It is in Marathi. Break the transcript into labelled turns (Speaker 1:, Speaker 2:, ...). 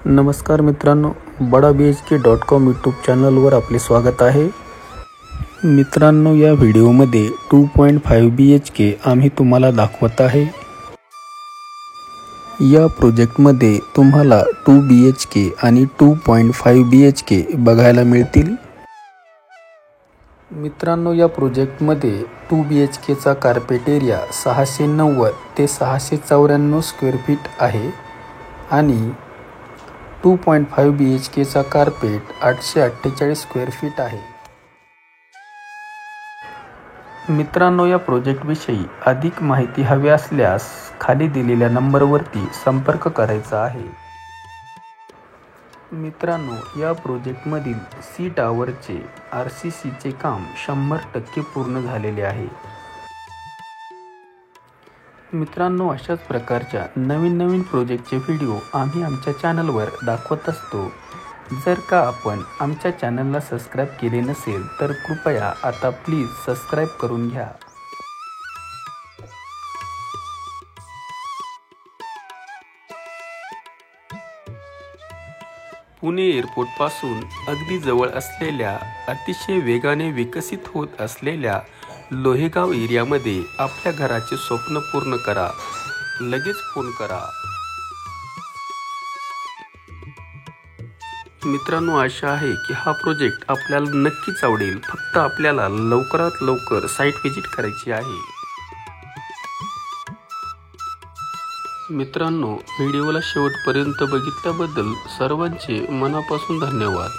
Speaker 1: नमस्कार मित्रांनो, BadaBHK.com यूट्यूब चॅनलवर आपले स्वागत आहे। मित्रांनो, या व्हिडिओमध्ये 2.5 BHK आम्ही तुम्हाला दाखवत आहे। या प्रोजेक्टमध्ये तुम्हाला 2 BHK आणि 2.5 BHK बघायला मिळतील। मित्रांनो, या प्रोजेक्टमध्ये 2 BHK चा कार्पेट एरिया 690 ते 694 स्क्वेअर फीट आहे आणि 2.5 BHK चा कार्पेट 848 स्क्वेअर फीट आहे। मित्रांनो, या प्रोजेक्टविषयी अधिक माहिती हवी असल्यास खाली दिलेल्या नंबरवरती संपर्क करायचा आहे। मित्रांनो, या प्रोजेक्टमधील सी टावरचे RCCचे काम 100% पूर्ण झालेले आहे। मित्रांनो, अशाच प्रकारच्या नवीन प्रोजेक्टचे व्हिडिओ आम्ही आमच्या चॅनलवर दाखवत असतो। जर का आपण आमच्या चॅनलला सबस्क्राइब केले नसेल तर कृपया आता प्लीज सबस्क्राइब करून घ्या। पुणे एअरपोर्टपासून अगदी जवळ असलेल्या अतिशय वेगाने विकसित होत असलेल्या लोहेगाव एरियामध्ये आपल्या घराचे स्वप्न पूर्ण करा। लगेच फोन करा। मित्रांनो, आशा आहे की हा प्रोजेक्ट आपल्याला नक्कीच आवडेल। फक्त आपल्याला लवकरात लवकर साइट व्हिजिट करायची आहे। मित्रांनो, व्हिडिओला शेवटपर्यंत बघितल्याबद्दल सर्वांचे मनापासून धन्यवाद।